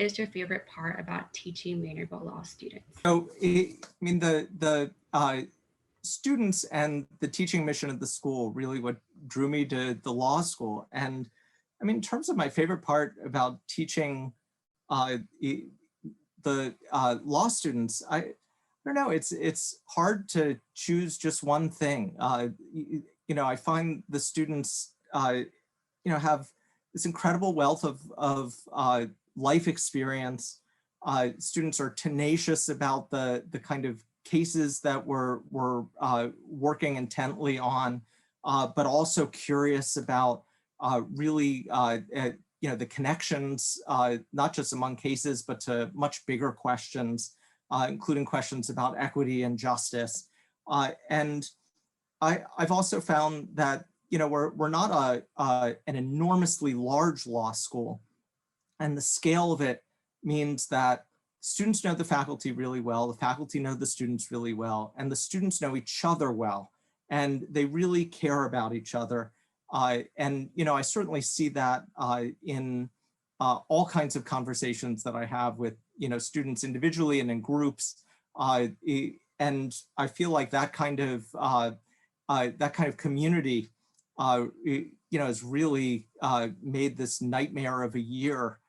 is your favorite part about teaching Vanderbilt Law students? So, I mean, the students and the teaching mission of the school really what drew me to the law school. And I mean, in terms of my favorite part about teaching the law students, I don't know, it's hard to choose just one thing. You know, I find the students, you know, have this incredible wealth of life experience. Students are tenacious about the kind of cases that we're working intently on, but also curious about really, you know, the connections, not just among cases, but to much bigger questions, including questions about equity and justice. And I've also found that, you know, we're not an enormously large law school, and the scale of it means that students know the faculty really well, the faculty know the students really well, and the students know each other well, and they really care about each other. And, you know, I certainly see that in all kinds of conversations that I have with, you know, students individually and in groups. And I feel like that kind of community, you know, has really made this nightmare of a year,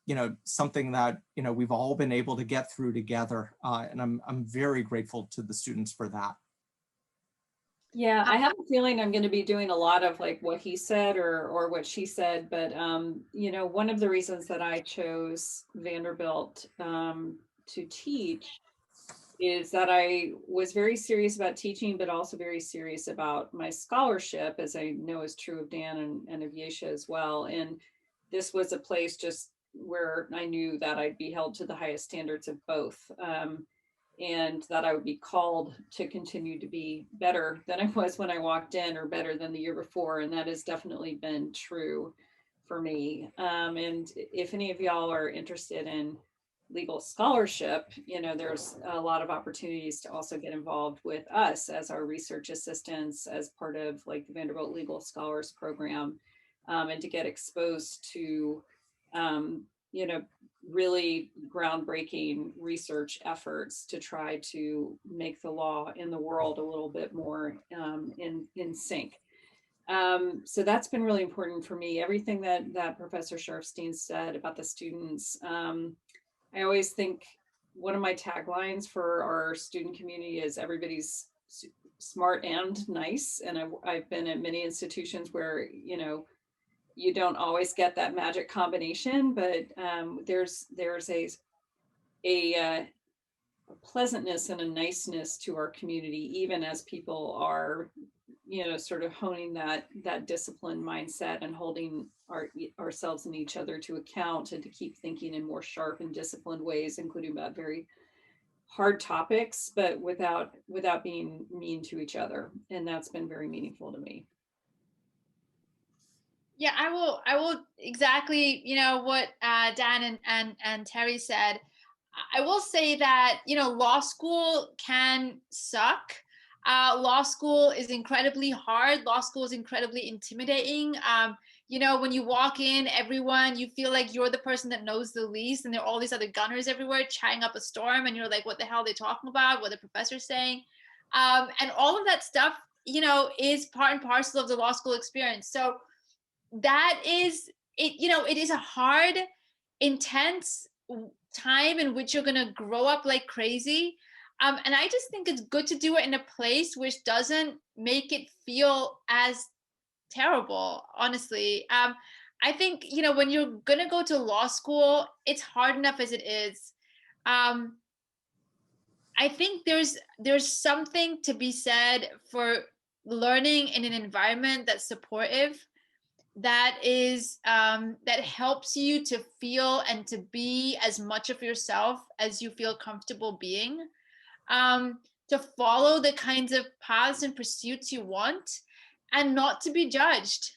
you know, something that, you know, we've all been able to get through together. And I'm very grateful to the students for that. Yeah, I have a feeling I'm going to be doing a lot of like what he said or what she said, but you know, one of the reasons that I chose Vanderbilt to teach is that I was very serious about teaching, but also very serious about my scholarship, as I know is true of Dan and of Yesha as well. And this was a place just where I knew that I'd be held to the highest standards of both. And that I would be called to continue to be better than I was when I walked in, or better than the year before. And that has definitely been true for me. And if any of y'all are interested in legal scholarship, you know, there's a lot of opportunities to also get involved with us as our research assistants, as part of like the Vanderbilt Legal Scholars Program, and to get exposed to, you know, really groundbreaking research efforts to try to make the law in the world a little bit more in sync. So that's been really important for me. Everything that Professor Sharfstein said about the students, I always think one of my taglines for our student community is everybody's smart and nice. And I've been at many institutions where, you know, you don't always get that magic combination, but there's a pleasantness and a niceness to our community, even as people are, you know, sort of honing that disciplined mindset and holding ourselves and each other to account, and to keep thinking in more sharp and disciplined ways, including about very hard topics, but without being mean to each other. And that's been very meaningful to me. Yeah, I will exactly, you know, what Dan and Terry said. I will say that, you know, law school can suck. Law school is incredibly hard. Law school is incredibly intimidating. You know, when you walk in, everyone, you feel like you're the person that knows the least, and there are all these other gunners everywhere chatting up a storm, and you're like, what the hell are they talking about? What the professor's saying? And all of that stuff, you know, is part and parcel of the law school experience. So that is it. You know, it is a hard, intense time in which you're going to grow up like crazy. And I just think it's good to do it in a place which doesn't make it feel as terrible, honestly. I think, you know, when you're going to go to law school, it's hard enough as it is. I think there's something to be said for learning in an environment that's supportive, that is that helps you to feel and to be as much of yourself as you feel comfortable being, to follow the kinds of paths and pursuits you want, and not to be judged.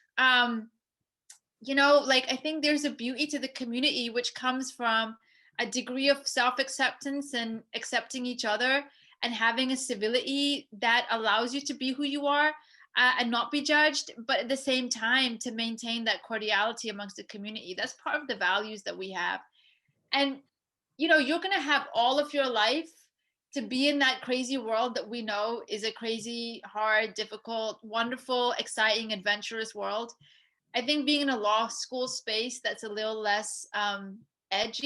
You know, like, I think there's a beauty to the community which comes from a degree of self-acceptance and accepting each other, and having a civility that allows you to be who you are. and not be judged, but at the same time to maintain that cordiality amongst the community. That's part of the values that we have. And you're going to have all of your life to be in that crazy world that we know is a crazy, hard, difficult, wonderful, exciting, adventurous world. I think being in a law school space that's a little less edged,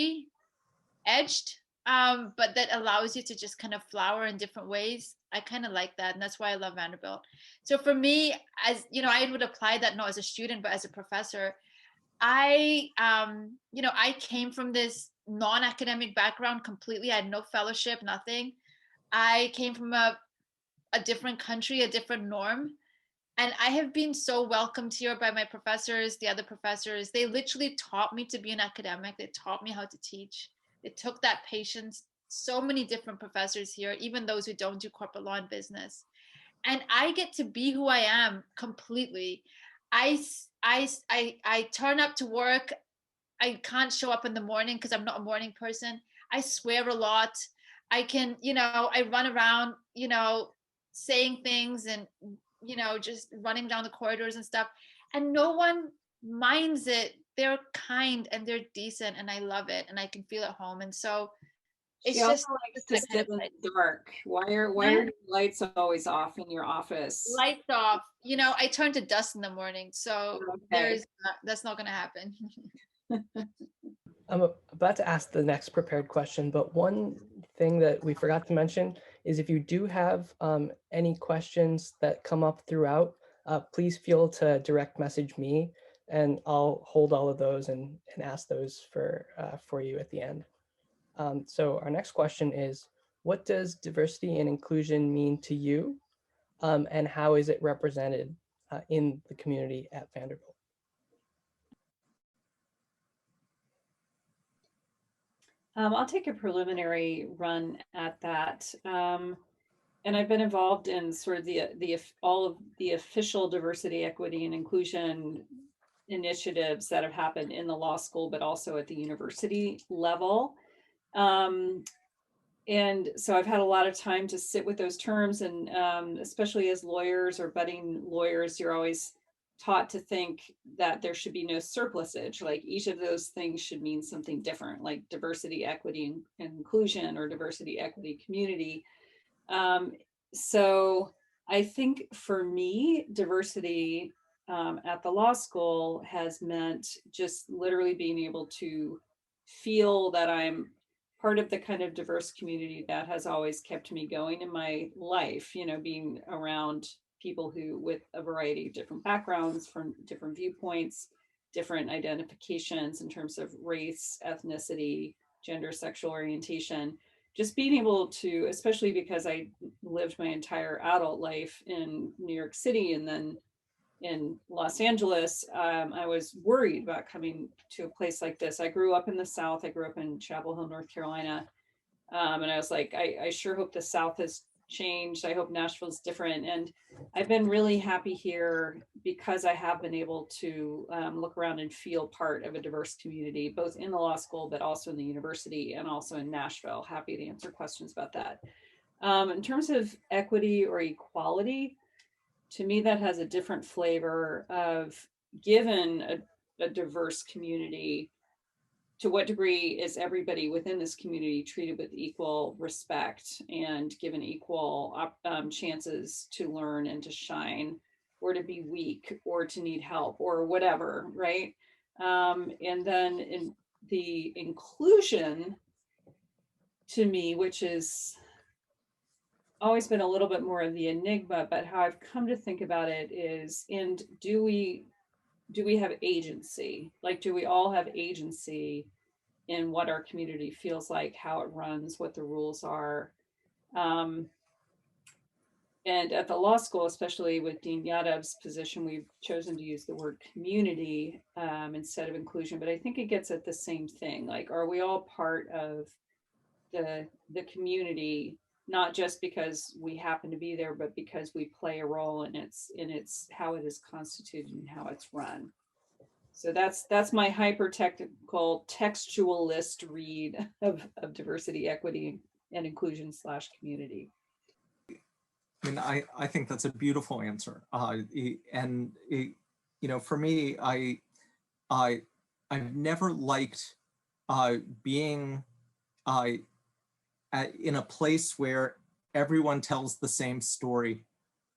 but that allows you to just kind of flower in different ways. I kind of like that. And that's why I love Vanderbilt. So for me, as I would apply that not as a student, but as a professor. I came from this non-academic background completely. I had no fellowship, nothing. I came from a different country, a different norm. And I have been so welcomed here by my professors, the other professors. They literally taught me to be an academic. They taught me how to teach. They took that patience. So many different professors here, even those who don't do corporate law and business. And I get to be who I am completely. I turn up to work. I can't show up in the morning because I'm not a morning person. I swear a lot. I can, I run around, saying things and, just running down the corridors and stuff. And no one minds it. They're kind and they're decent and I love it and I can feel at home. And so it's She also just likes to sit in the dark. Why are your lights always off in your office? Lights off. I turn to dust in the morning, so Okay. that's not going to happen. I'm about to ask the next prepared question, but one thing that we forgot to mention is if you do have any questions that come up throughout, please feel to direct message me and I'll hold all of those and ask those for you at the end. So our next question is, what does diversity and inclusion mean to you, and how is it represented in the community at Vanderbilt? I'll take a preliminary run at that. And I've been involved in sort of all of the official diversity, equity, and inclusion initiatives that have happened in the law school, but also at the university level. And so I've had a lot of time to sit with those terms, and especially as lawyers or budding lawyers, you're always taught to think that there should be no surplusage. Like each of those things should mean something different, like diversity, equity, and inclusion, or diversity, equity, community. So I think for me, diversity at the law school has meant just literally being able to feel that I'm part of the kind of diverse community that has always kept me going in my life, being around people who with a variety of different backgrounds, from different viewpoints, different identifications in terms of race, ethnicity, gender, sexual orientation. Just being able to, especially because I lived my entire adult life in New York City and then in Los Angeles, I was worried about coming to a place like this. I grew up in the South. I grew up in Chapel Hill, North Carolina. And I was like, I sure hope the South has changed. I hope Nashville's different. And I've been really happy here because I have been able to look around and feel part of a diverse community, both in the law school, but also in the university and also in Nashville. Happy to answer questions about that. In terms of equity or equality, to me, that has a different flavor of, given a diverse community, to what degree is everybody within this community treated with equal respect and given equal chances to learn and to shine, or to be weak, or to need help, or whatever, right? And then in the inclusion, to me, which is always been a little bit more of the enigma, but how I've come to think about it is, and do we have agency? Like, do we all have agency in what our community feels like, how it runs, what the rules are? And at the law school, especially with Dean Yadav's position, we've chosen to use the word community instead of inclusion, but I think it gets at the same thing. Like, are we all part of the community, not just because we happen to be there, but because we play a role in its how it is constituted and how it's run? So that's my hyper-technical textualist read of diversity, equity, and inclusion / community. I mean, I think that's a beautiful answer. For me, I've never liked being in a place where everyone tells the same story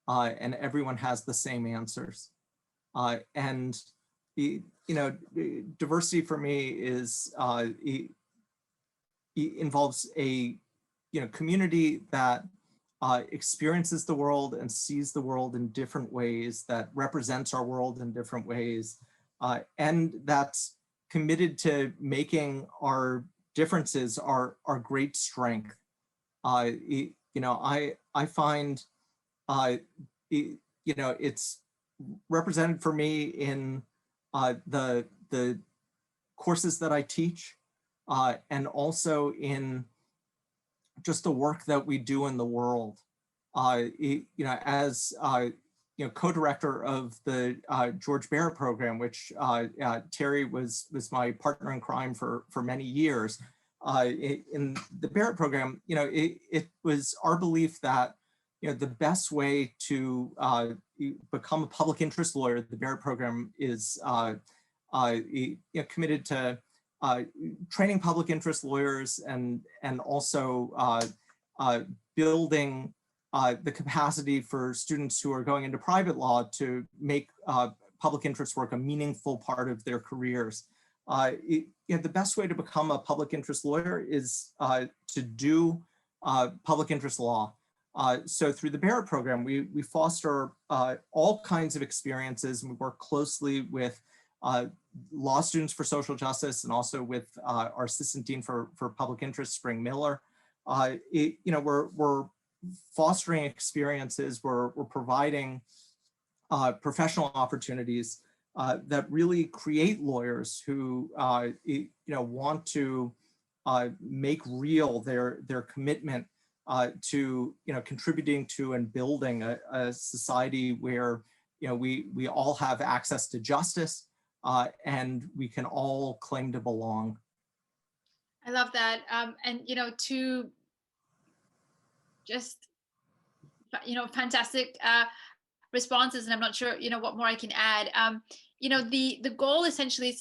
and everyone has the same answers. Diversity for me is involves a community that experiences the world and sees the world in different ways, that represents our world in different ways, and that's committed to making our differences our great strength. I find it's represented for me in the courses that I teach, and also in just the work that we do in the world. As co-director of the George Barrett program, which Terry was my partner in crime for many years. In the Barrett program, it was our belief that the best way to become a public interest lawyer, the Barrett program is committed to training public interest lawyers and also building the capacity for students who are going into private law to make public interest work a meaningful part of their careers. The best way to become a public interest lawyer is to do public interest law. So through the Barrett program, we foster all kinds of experiences, and we work closely with law students for social justice and also with our assistant dean for public interest, Spring Miller. We're fostering experiences, we're providing professional opportunities that really create lawyers who want to make real their commitment to contributing to and building a society where we all have access to justice and we can all claim to belong. I love that. And to just fantastic responses, and I'm not sure what more I can add. The goal essentially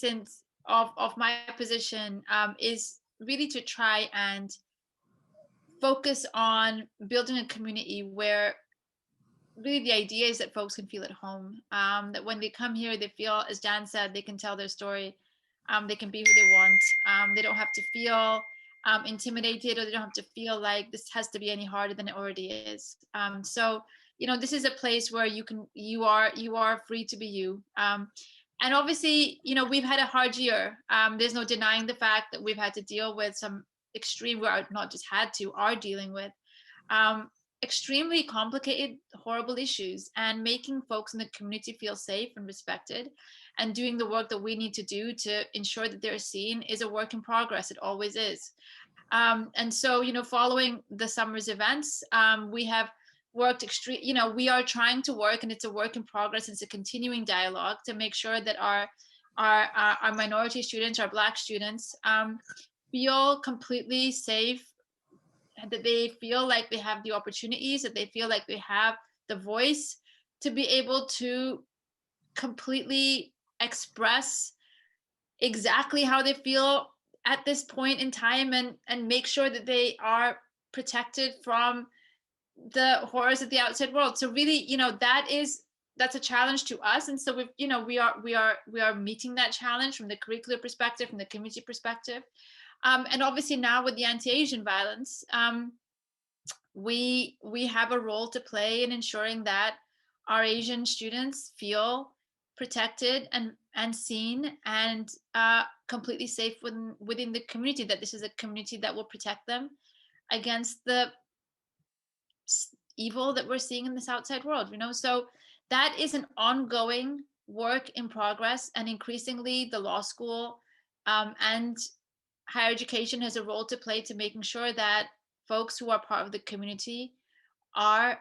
of my position is really to try and focus on building a community where really the idea is that folks can feel at home, that when they come here, they feel, as Dan said, they can tell their story, they can be who they want, they don't have to feel intimidated, or they don't have to feel like this has to be any harder than it already is. So this is a place where you are free to be you. And obviously, we've had a hard year. There's no denying the fact that we've had to deal with some extreme, well, not just had to, are dealing with extremely complicated, horrible issues, and making folks in the community feel safe and respected, and doing the work that we need to do to ensure that they're seen is a work in progress. It always is. And so, following the summer's events, we have worked we are trying to work, and it's a work in progress. It's a continuing dialogue to make sure that our minority students, our Black students, feel completely safe, that they feel like they have the opportunities, that they feel like they have the voice to be able to completely express exactly how they feel at this point in time, and make sure that they are protected from the horrors of the outside world. So really, that's a challenge to us. And so we are meeting that challenge from the curricular perspective, from the community perspective. And obviously now with the anti-Asian violence, we have a role to play in ensuring that our Asian students feel protected and seen and completely safe within the community, that this is a community that will protect them against the evil that we're seeing in this outside world. So that is an ongoing work in progress, and increasingly the law school and higher education has a role to play to making sure that folks who are part of the community are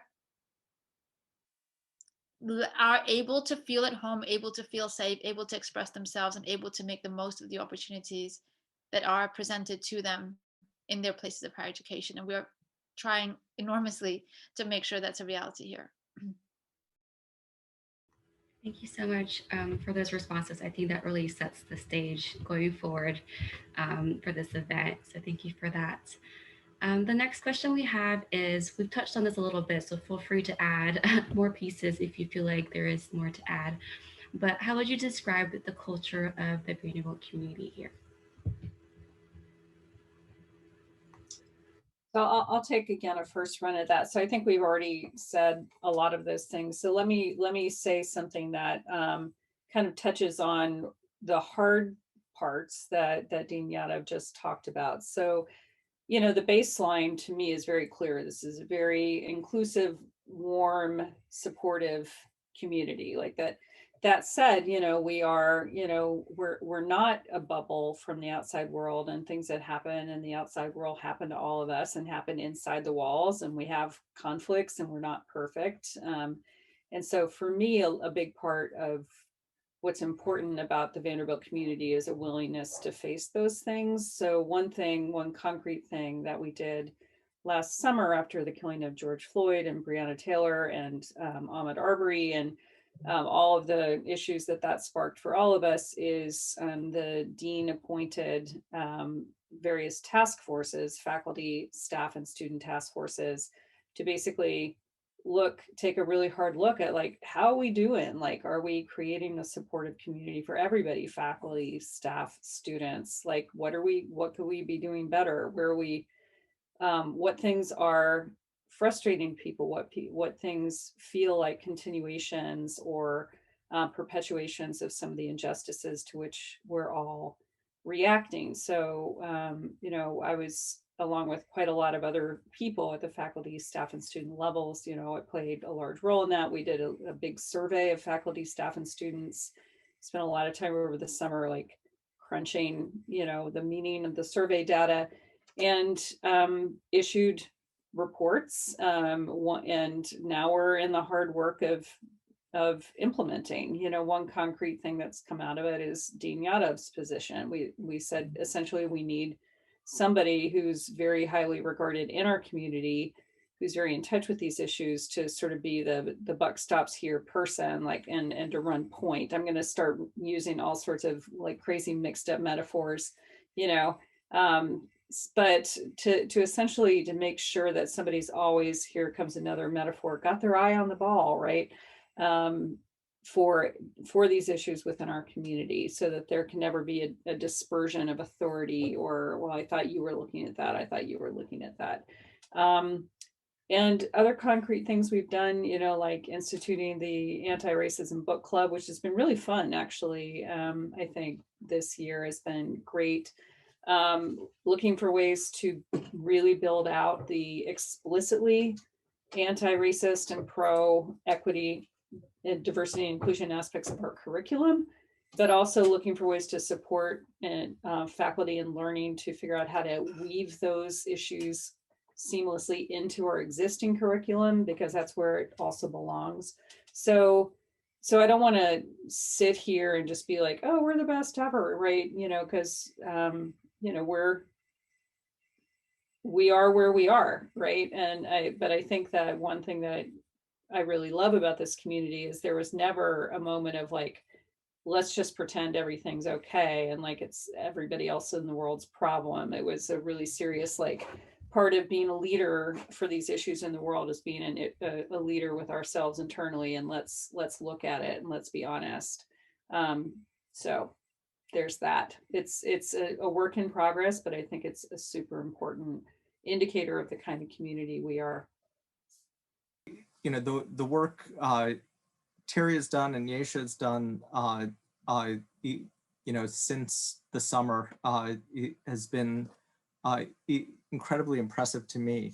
able to feel at home, able to feel safe, able to express themselves, and able to make the most of the opportunities that are presented to them in their places of higher education. And we're trying enormously to make sure that's a reality here. Thank you so much for those responses. I think that really sets the stage going forward for this event. So thank you for that. The next question we have is, we've touched on this a little bit, so feel free to add more pieces if you feel like there is more to add. But how would you describe the culture of the Vanderbilt community here? So I'll take again a first run at that. So I think we've already said a lot of those things. So let me say something that kind of touches on the hard parts that Dean Yadav just talked about. So, you know, the baseline to me is very clear. This is a very inclusive, warm, supportive community. Like that. That said, you know, we are, you know, we're not a bubble from the outside world, and things that happen in the outside world happen to all of us and happen inside the walls, and we have conflicts and we're not perfect. And so for me, a big part of what's important about the Vanderbilt community is a willingness to face those things. So one concrete thing that we did last summer after the killing of George Floyd and Breonna Taylor and Ahmaud Arbery and all of the issues that sparked for all of us is the dean appointed various task forces, faculty, staff, and student task forces, to basically take a really hard look at, like, how are we doing? Like, are we creating a supportive community for everybody, faculty, staff, students? Like, what could we be doing better? Where are we, what things are frustrating people, what things feel like continuations or perpetuations of some of the injustices to which we're all reacting. So, you know, I was, along with quite a lot of other people at the faculty, staff, and student levels, you know, it played a large role in that. We did a big survey of faculty, staff, and students, spent a lot of time over the summer, like crunching, you know, the meaning of the survey data, and issued reports. And now we're in the hard work of implementing. You know, one concrete thing that's come out of it is Dean Yadav's position. We said essentially we need somebody who's very highly regarded in our community, who's very in touch with these issues, to sort of be the buck stops here person, like, and to run point. I'm going to start using all sorts of like crazy mixed up metaphors, you know, but to essentially to make sure that somebody's always, here comes another metaphor, got their eye on the ball, right? For these issues within our community, so that there can never be a dispersion of authority, or, well, I thought you were looking at that, I thought you were looking at that. And other concrete things we've done, you know, like instituting the anti-racism book club, which has been really fun, actually. I think this year has been great. Looking for ways to really build out the explicitly anti-racist and pro-equity and diversity and inclusion aspects of our curriculum, but also looking for ways to support and faculty and learning to figure out how to weave those issues seamlessly into our existing curriculum, because that's where it also belongs. So I don't want to sit here and just be like, oh, we're the best ever, right? You know, because you know, we are where we are, right? But I think that one thing that I really love about this community is there was never a moment of like, let's just pretend everything's okay and like it's everybody else in the world's problem. It was a really serious, like, part of being a leader for these issues in the world is being a leader with ourselves internally, and let's look at it and let's be honest. So there's that. It's a work in progress, but I think it's a super important indicator of the kind of community we are. You know, the work Terry has done and Yesha has done, you know, since the summer, it has been incredibly impressive to me.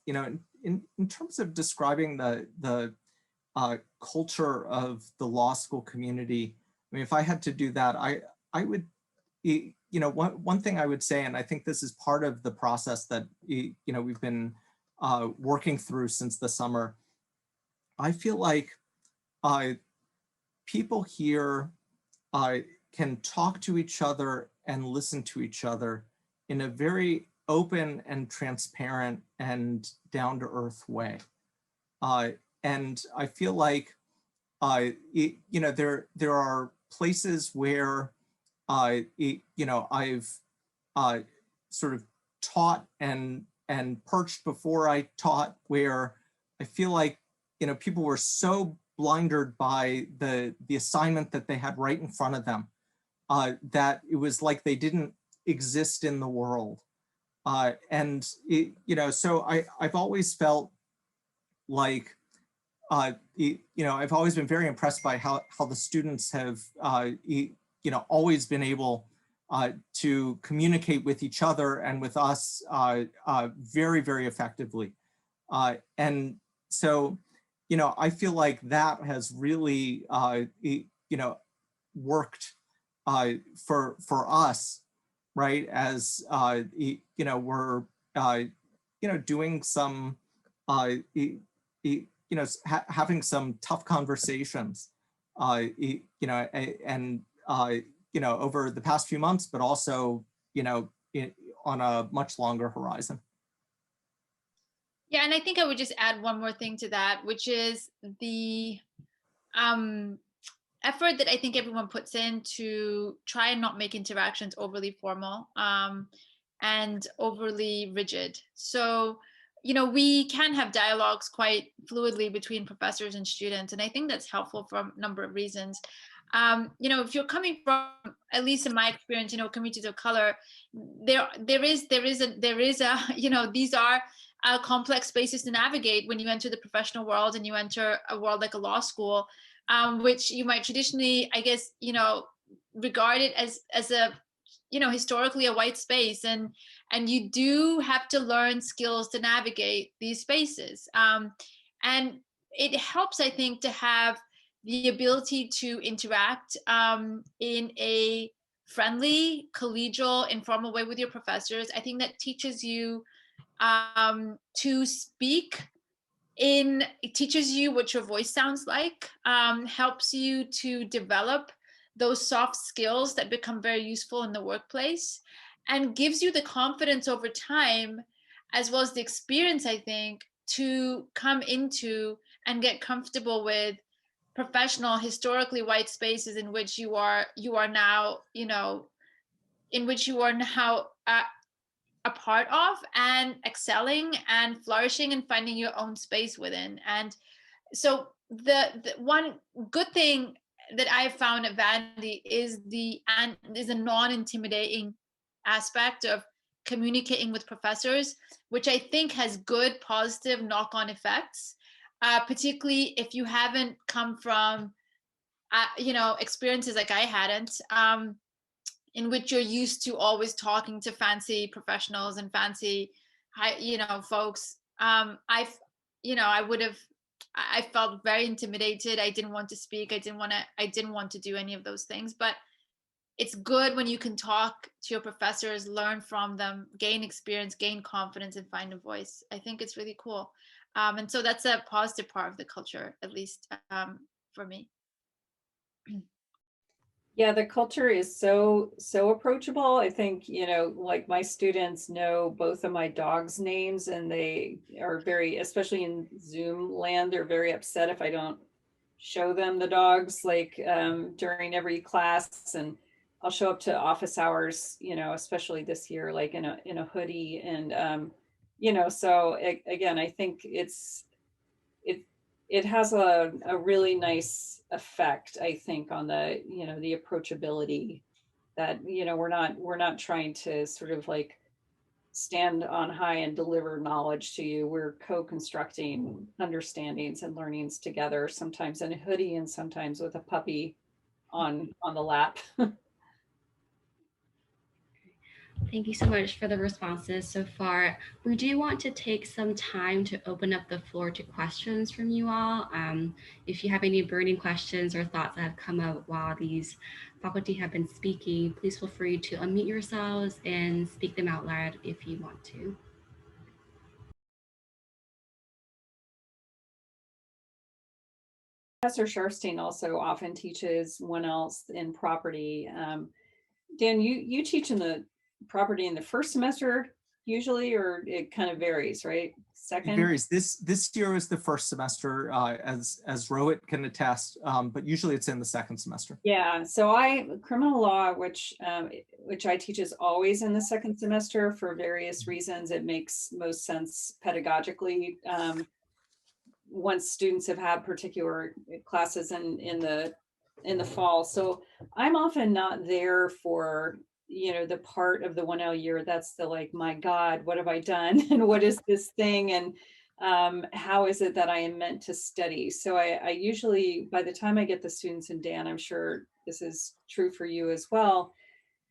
You know, in terms of describing the culture of the law school community, I mean, if I had to do that, I would, you know, one thing I would say, and I think this is part of the process that, you know, we've been working through since the summer. I feel like people here can talk to each other and listen to each other in a very open and transparent and down-to-earth way. And I feel like, there are places where, I've sort of taught and perched before I taught, where I feel like, people were so blinded by the assignment that they had right in front of them, that it was like they didn't exist in the world. So I've always felt like, I've always been very impressed by how the students have, always been able to communicate with each other and with us very, very effectively. And so, I feel like that has really, worked for us, right? As, we're, doing some, having some tough conversations, over the past few months, but also, on a much longer horizon. Yeah, and I think I would just add one more thing to that, which is the effort that I think everyone puts in to try and not make interactions overly formal and overly rigid. So, we can have dialogues quite fluidly between professors and students, and I think that's helpful for a number of reasons. If you're coming from, at least in my experience, communities of color, there is a these are complex spaces to navigate when you enter the professional world and you enter a world like a law school, which you might traditionally, I guess, regard it as a, historically a white space, and you do have to learn skills to navigate these spaces. And it helps, I think, to have the ability to interact in a friendly, collegial, informal way with your professors. I think that teaches you to speak it teaches you what your voice sounds like, helps you to develop those soft skills that become very useful in the workplace, and gives you the confidence over time, as well as the experience, I think, to come into and get comfortable with professional, historically white spaces in which you are now, in which you are now a part of, and excelling and flourishing and finding your own space within. And so the one good thing that I've found at Vandy is a non-intimidating aspect of communicating with professors, which I think has good positive knock-on effects, particularly if you haven't come from experiences like I hadn't, in which you're used to always talking to fancy professionals and fancy folks. I felt very intimidated. I didn't want to speak. I didn't want to do any of those things. But it's good when you can talk to your professors, learn from them, gain experience, gain confidence, and find a voice. I think it's really cool. And so that's a positive part of the culture, at least for me. Yeah, the culture is so approachable. I think, like my students know both of my dogs' names, and they are very, especially in Zoom land, they're very upset if I don't show them the dogs, like during every class. And I'll show up to office hours, especially this year, like in a hoodie. And so again, I think it has a really nice effect, I think, on the, the approachability, that, we're not trying to sort of like stand on high and deliver knowledge to you. We're co-constructing understandings and learnings together, sometimes in a hoodie and sometimes with a puppy on the lap. Thank you so much for the responses so far. We do want to take some time to open up the floor to questions from you all. If you have any burning questions or thoughts that have come up while these faculty have been speaking, please feel free to unmute yourselves and speak them out loud if you want to. Professor Sharfstein also often teaches one else in property. Dan, you teach in the property in the first semester. usually, or it kind of varies, right? It Second? varies. This year is the first semester, as Rohit can attest, but usually it's in the second semester. Yeah, so criminal law, which I teach, is always in the second semester for various reasons. It makes most sense pedagogically once students have had particular classes in the fall. So I'm often not there for, the part of the 1L year that's the like, my God, what have I done? And what is this thing? And how is it that I am meant to study? So I usually, by the time I get the students, and Dan, I'm sure this is true for you as well,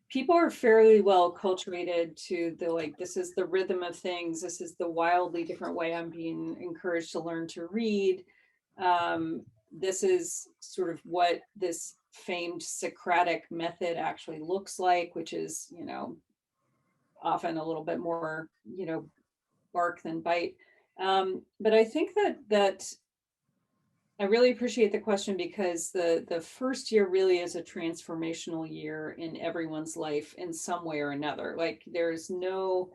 people are fairly well cultivated to the like, this is the rhythm of things. This is the wildly different way I'm being encouraged to learn to read. This is sort of what this famed Socratic method actually looks like, which is, often a little bit more, bark than bite. But I think that I really appreciate the question, because the first year really is a transformational year in everyone's life in some way or another. Like there's no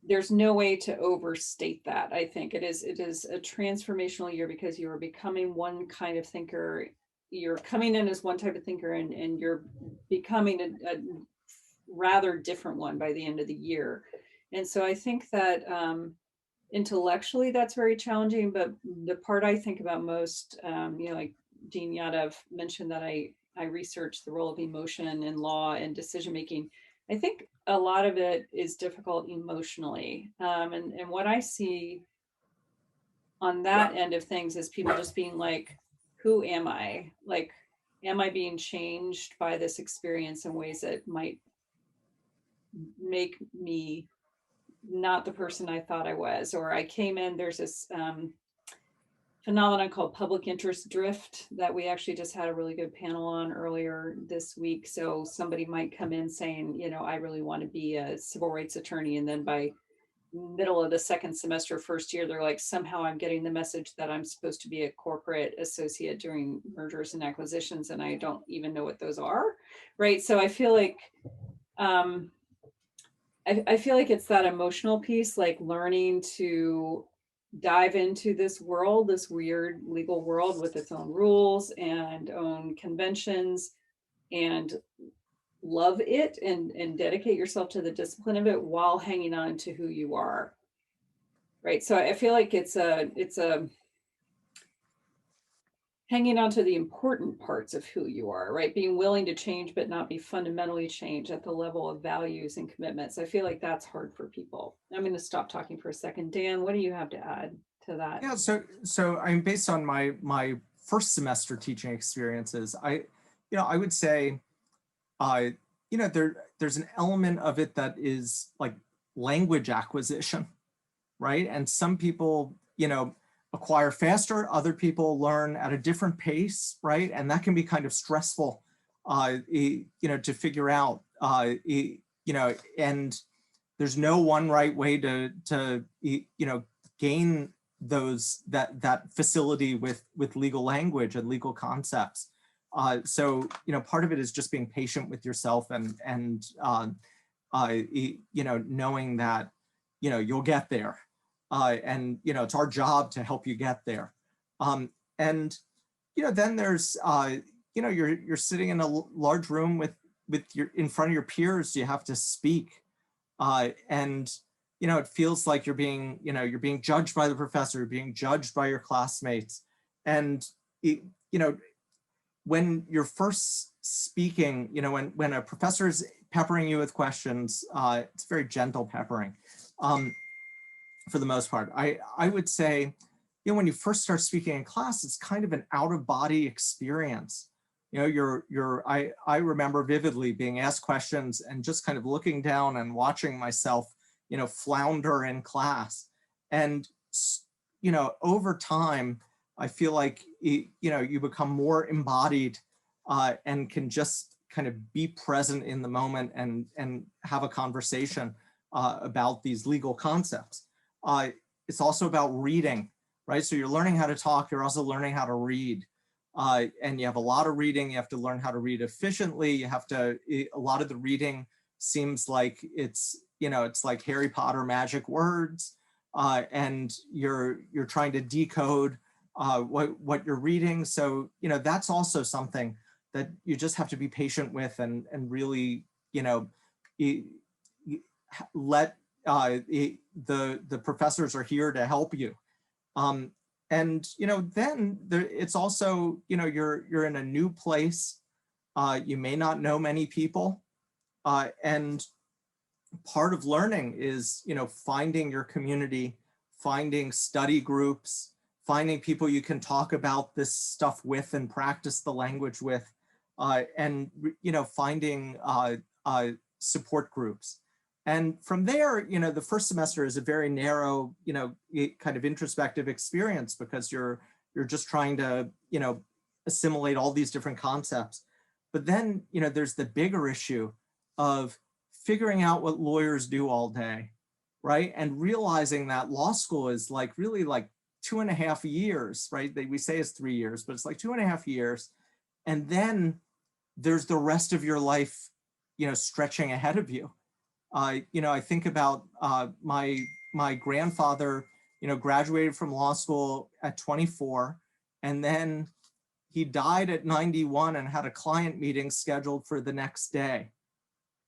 way to overstate that. I think it is a transformational year because you are becoming one kind of thinker. You're coming in as one type of thinker, and you're becoming a rather different one by the end of the year. And so I think that intellectually that's very challenging, but the part I think about most, like Dean Yadav mentioned, that I researched the role of emotion in law and decision making. I think a lot of it is difficult emotionally, and what I see on that end of things is people just being like, who am I? Like, am I being changed by this experience in ways that might make me not the person I thought I was? Or I came in, there's this phenomenon called public interest drift that we actually just had a really good panel on earlier this week. So somebody might come in saying, I really want to be a civil rights attorney. And then by middle of the second semester, first year, they're like, somehow I'm getting the message that I'm supposed to be a corporate associate doing mergers and acquisitions, and I don't even know what those are. Right. So I feel like, I feel like it's that emotional piece, like learning to dive into this world, this weird legal world with its own rules and own conventions, and love it and dedicate yourself to the discipline of it while hanging on to who you are. Right. So I feel like it's a hanging on to the important parts of who you are, right? Being willing to change, but not be fundamentally changed at the level of values and commitments. I feel like that's hard for people. I'm going to stop talking for a second. Dan, what do you have to add to that? Yeah, so I'm based on my first semester teaching experiences. I would say, there's an element of it that is like language acquisition, right? And some people, acquire faster, other people learn at a different pace, right? And that can be kind of stressful, to figure out, and there's no one right way to gain that facility with legal language and legal concepts. So part of it is just being patient with yourself and knowing that you'll get there. And it's our job to help you get there. And then there's you're sitting in a large room with your in front of your peers. You have to speak, and it feels like you're being judged by the professor, you're being judged by your classmates, and when you're first speaking, when a professor is peppering you with questions, it's very gentle peppering. For the most part, I would say, when you first start speaking in class, it's kind of an out-of-body experience. I remember vividly being asked questions and just kind of looking down and watching myself, flounder in class. And, over time, I feel like, you become more embodied and can just kind of be present in the moment and have a conversation about these legal concepts. It's also about reading, right? So you're learning how to talk, you're also learning how to read. And you have a lot of reading, you have to learn how to read efficiently. A lot of the reading seems like it's, it's like Harry Potter magic words, and you're trying to decode what you're reading. So, that's also something that you just have to be patient with, and really, let the professors are here to help you. And then it's also, you're in a new place. You may not know many people, and part of learning is, finding your community, finding study groups, finding people you can talk about this stuff with and practice the language with, and finding support groups. And from there, the first semester is a very narrow, kind of introspective experience, because you're just trying to, assimilate all these different concepts. But then, there's the bigger issue of figuring out what lawyers do all day, right? And realizing that law school is really 2.5 years, right? We say it's 3 years, but it's like 2.5 years. And then there's the rest of your life, stretching ahead of you. I think about my grandfather, graduated from law school at 24, and then he died at 91 and had a client meeting scheduled for the next day,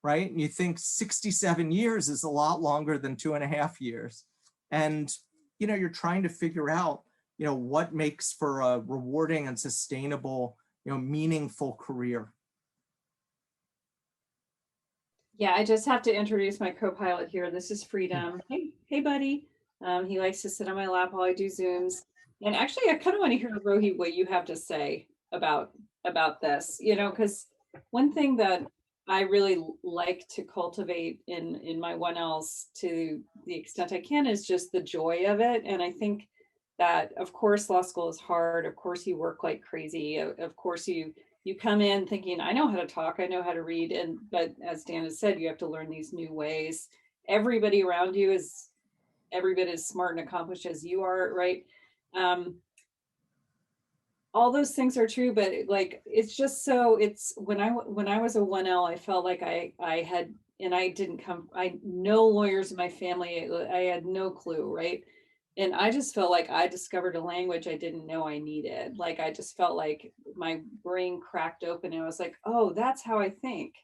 right? And you think 67 years is a lot longer than 2.5 years. And, you're trying to figure out, what makes for a rewarding and sustainable, meaningful career. Yeah, I just have to introduce my co-pilot here. This is Freedom. Hey, buddy. He likes to sit on my lap while I do Zooms. And actually, I kind of want to hear, Rohi, what you have to say about this. Because one thing that I really like to cultivate in my 1Ls to the extent I can is just the joy of it. And I think that, of course, law school is hard. Of course, you work like crazy. Of course, you come in thinking, I know how to talk, I know how to read. But as Dan has said, you have to learn these new ways. Everybody around you is every bit as smart and accomplished as you are, right? All those things are true, but it's just so, it's when I was a 1L, I felt like I had, and I know lawyers in my family, I had no clue, right? And I just felt like I discovered a language I didn't know I needed. Like, I just felt like my brain cracked open and I was like, oh, that's how I think.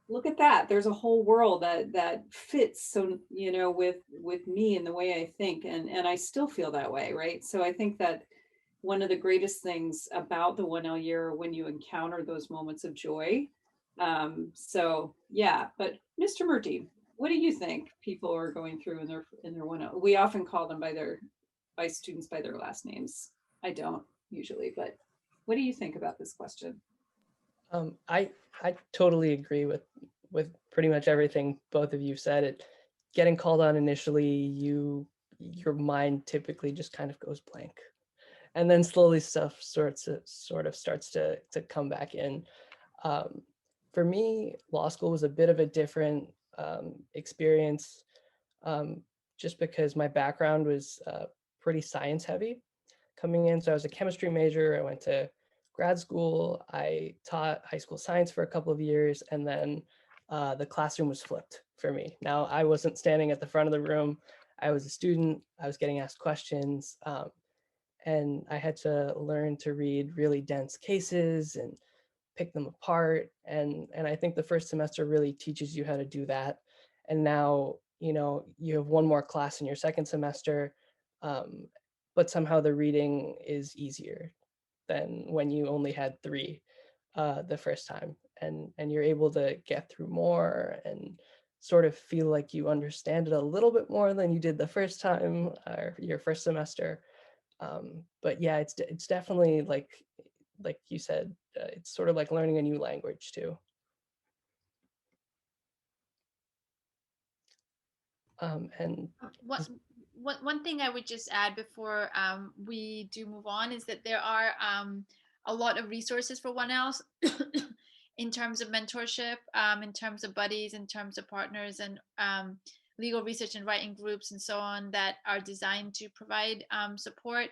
Look at that. There's a whole world that fits so, with me and the way I think. And I still feel that way, right? So I think that one of the greatest things about the 1L year when you encounter those moments of joy. So yeah, but Mr. Murty, what do you think people are going through in their 1L? We often call them by students by their last names. I don't usually, but what do you think about this question? I totally agree with pretty much everything both of you said. It getting called on initially, your mind typically just kind of goes blank, and then slowly stuff sort of starts to come back in. For me, law school was a bit of a different experience, just because my background was pretty science heavy coming in. So I was a chemistry major. I went to grad school. I taught high school science for a couple of years, and then the classroom was flipped for me. Now, I wasn't standing at the front of the room. I was a student. I was getting asked questions, and I had to learn to read really dense cases and pick them apart. And I think the first semester really teaches you how to do that. And now, you have one more class in your second semester, but somehow the reading is easier than when you only had 3 the first time. And you're able to get through more and sort of feel like you understand it a little bit more than you did the first time or your first semester. But yeah, it's definitely like you said, it's sort of like learning a new language too. And One thing I would just add before we do move on is that there are a lot of resources for 1Ls in terms of mentorship, in terms of buddies, in terms of partners, and legal research and writing groups and so on that are designed to provide support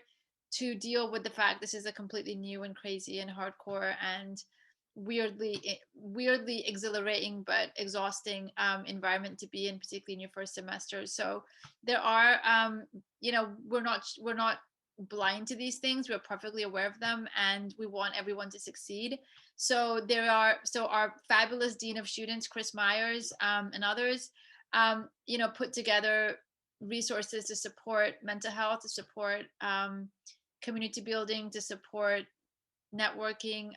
to deal with the fact this is a completely new and crazy and hardcore and weirdly exhilarating but exhausting environment to be in, particularly in your first semester. So there are we're not blind to these things. We're perfectly aware of them, and we want everyone to succeed. So our fabulous Dean of Students, Chris Myers, and others put together resources to support mental health, to support community building, to support networking.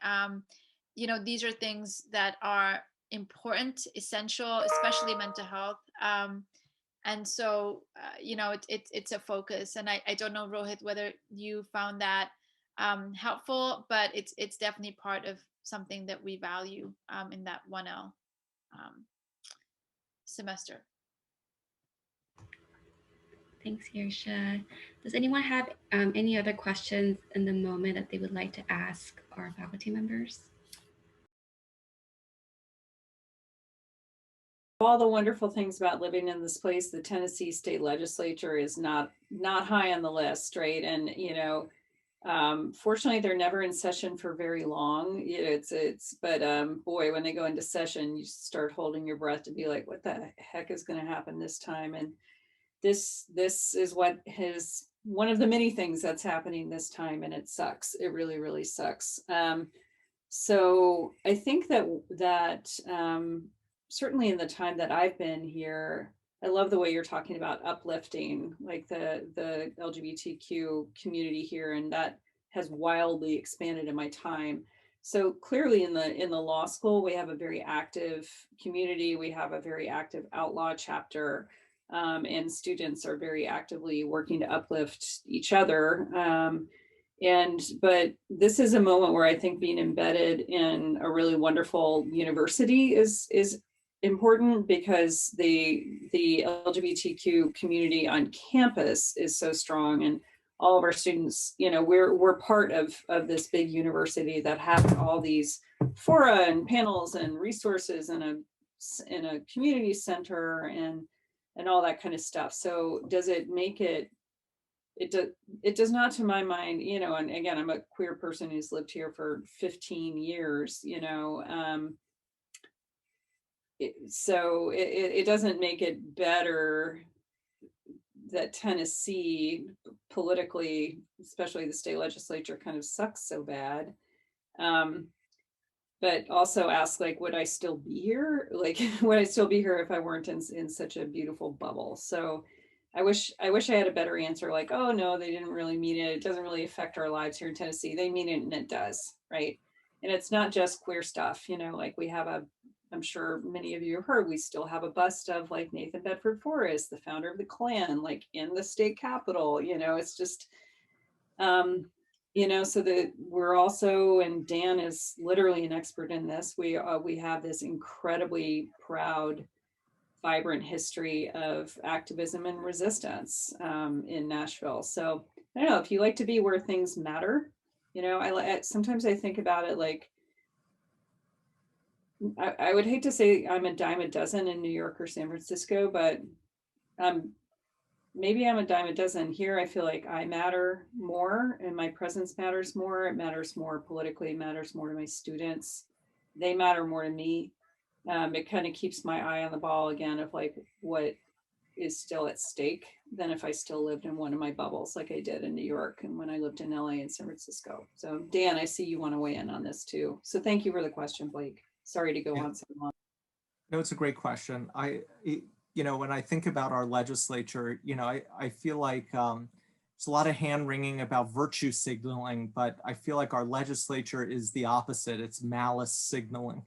These are things that are important, essential, especially mental health. And so, it's a focus. And I don't know, Rohit, whether you found that helpful, but it's definitely part of something that we value in that 1L semester. Thanks, Yersha. Does anyone have any other questions in the moment that they would like to ask our faculty members? All the wonderful things about living in this place, the Tennessee state legislature is not high on the list, right? And fortunately, they're never in session for very long. But boy, when they go into session, you start holding your breath to be like, what the heck is going to happen this time? And this is what is one of the many things that's happening this time, and it sucks. It really, really sucks. So I think that certainly in the time that I've been here, I love the way you're talking about uplifting like the LGBTQ community here, and that has wildly expanded in my time. So clearly in the law school, we have a very active community. We have a very active outlaw chapter, and students are very actively working to uplift each other. But this is a moment where I think being embedded in a really wonderful university is important, because the LGBTQ community on campus is so strong, and all of our students, we're part of this big university that has all these fora and panels and resources and a community center and all that kind of stuff. So does it make it? It does not, to my mind, and again, I'm a queer person who's lived here for 15 years, so it doesn't make it better that Tennessee politically, especially the state legislature, kind of sucks so bad. But also ask, like, would I still be here? Like, would I still be here if I weren't in such a beautiful bubble? So I wish I had a better answer, like, oh no, they didn't really mean it. It doesn't really affect our lives here in Tennessee. They mean it, and it does, right? And it's not just queer stuff, like we have I'm sure many of you have heard, we still have a bust of like Nathan Bedford Forrest, the founder of the Klan, like in the state capitol. It's just, so that we're also, and Dan is literally an expert in this, we have this incredibly proud, vibrant history of activism and resistance in Nashville. So I don't know, if you like to be where things matter, sometimes I think about it like, I would hate to say I'm a dime a dozen in New York or San Francisco, but maybe I'm a dime a dozen here. I feel like I matter more, and my presence matters more. It matters more politically, it matters more to my students. They matter more to me. It kind of keeps my eye on the ball again of like what is still at stake than if I still lived in one of my bubbles like I did in New York and when I lived in LA and San Francisco. So Dan, I see you want to weigh in on this too. So thank you for the question, Blake. Sorry to go on so long. No, it's a great question. When I think about our legislature, I feel like there's a lot of hand wringing about virtue signaling, but I feel like our legislature is the opposite. It's malice signaling,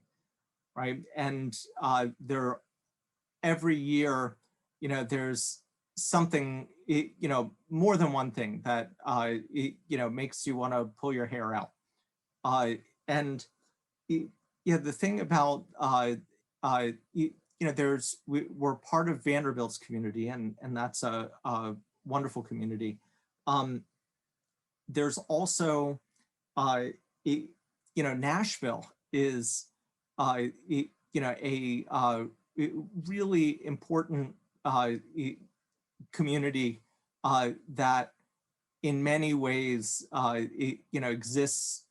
right? And every year, there's something, more than one thing that, makes you want to pull your hair out. The thing about, we're part of Vanderbilt's community, and that's a wonderful community. There's also, Nashville is, a really important community that in many ways, exists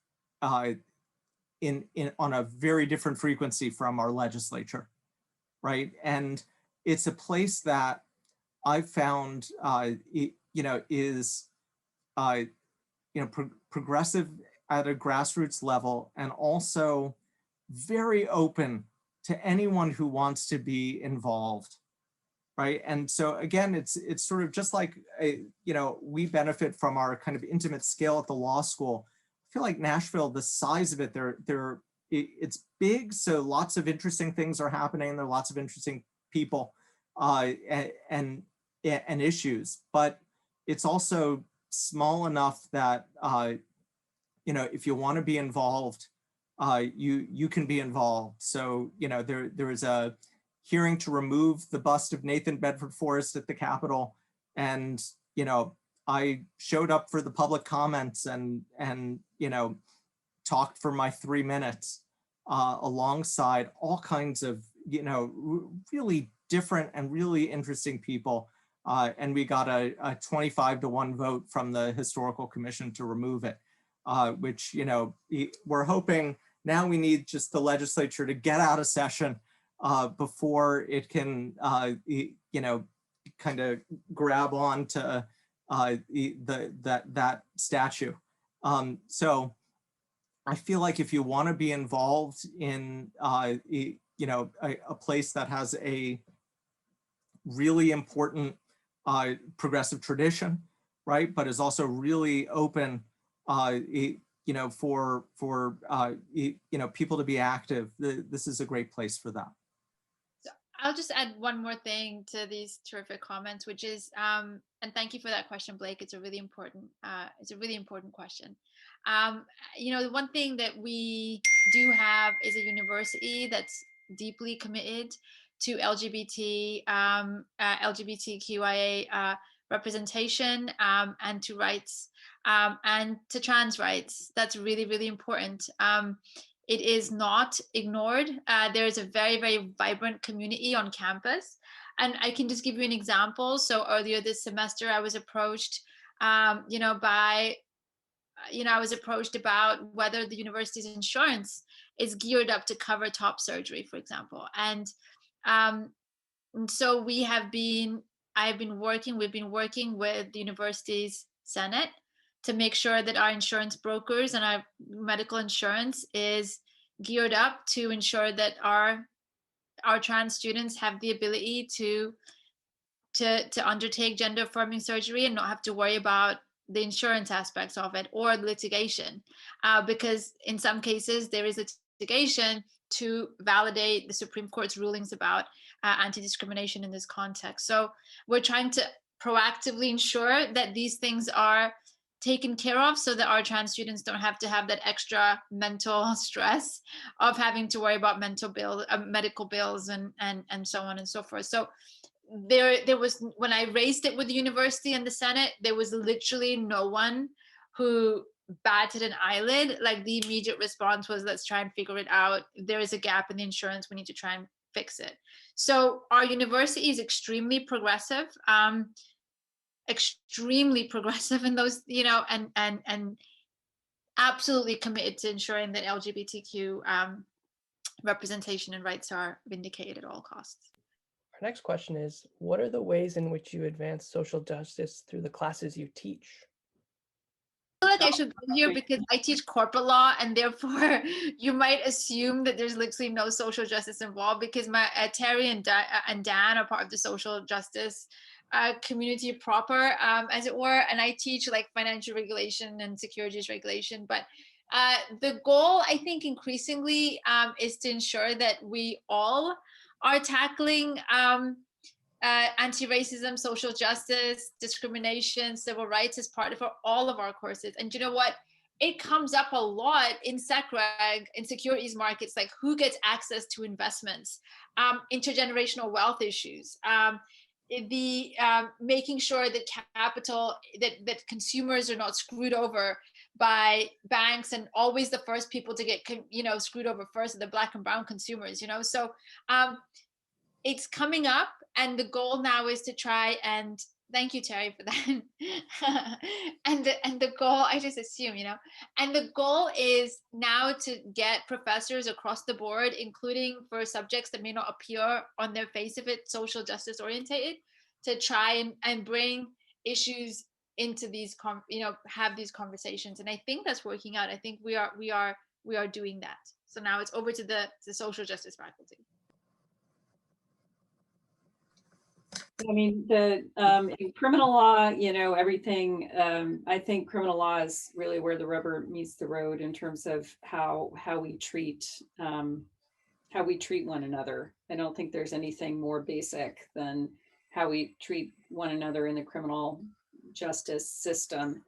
on a very different frequency from our legislature, right? And it's a place that I've found, is, progressive at a grassroots level, and also very open to anyone who wants to be involved, right? And so again, it's sort of just like, we benefit from our kind of intimate scale at the law school. I feel like Nashville, the size of it, it's big, so lots of interesting things are happening. There are lots of interesting people and issues, but it's also small enough that if you want to be involved, you can be involved. So there is a hearing to remove the bust of Nathan Bedford Forrest at the Capitol, and I showed up for the public comments and talked for my 3 minutes alongside all kinds of really different and really interesting people. And we got a 25-to-1 vote from the Historical Commission to remove it, which, we're hoping now we need just the legislature to get out of session before it can, kind of grab on to that statue. So I feel like if you want to be involved in, a place that has a really important progressive tradition, right, but is also really open, for people to be active, this is a great place for that. So I'll just add one more thing to these terrific comments, which is, and thank you for that question, Blake. It's a really important question. The one thing that we do have is a university that's deeply committed to LGBTQIA representation and to rights and to trans rights. That's really, really important. It is not ignored. There is a very, very vibrant community on campus. And I can just give you an example. So earlier this semester, I was approached, I was approached about whether the university's insurance is geared up to cover top surgery, for example. And so we've been working with the university's Senate to make sure that our insurance brokers and our medical insurance is geared up to ensure that our trans students have the ability to undertake gender affirming surgery and not have to worry about the insurance aspects of it or litigation, because in some cases there is litigation to validate the Supreme Court's rulings about anti-discrimination in this context. So we're trying to proactively ensure that these things are taken care of so that our trans students don't have to have that extra mental stress of having to worry about medical bills and so on and so forth. So there was, when I raised it with the university and the Senate, there was literally no one who batted an eyelid. Like, the immediate response was, let's try and figure it out. There is a gap in the insurance. We need to try and fix it. So our university is extremely progressive, in those, and absolutely committed to ensuring that LGBTQ representation and rights are vindicated at all costs. Our next question is, what are the ways in which you advance social justice through the classes you teach? I feel like I should go here because I teach corporate law, and therefore you might assume that there's literally no social justice involved, because my Terry and Dan are part of the social justice community proper, as it were, and I teach like financial regulation and securities regulation. But the goal, I think, increasingly is to ensure that we all are tackling anti-racism, social justice, discrimination, civil rights as part of all of our courses. And you know what? It comes up a lot in SecReg, in securities markets, like who gets access to investments, intergenerational wealth issues, making sure that capital, that consumers are not screwed over by banks, and always the first people to get screwed over first are the Black and brown consumers. So it's coming up, and the goal now is to try and Thank you, Terry, for that. and the goal, I just assume, and the goal is now to get professors across the board, including for subjects that may not appear on their face if it's social justice orientated, to try and bring issues into these have these conversations. And I think that's working out. I think we are doing that. So now it's over to the social justice faculty. I mean, in criminal law, everything, I think criminal law is really where the rubber meets the road in terms of how we treat one another. I don't think there's anything more basic than how we treat one another in the criminal justice system.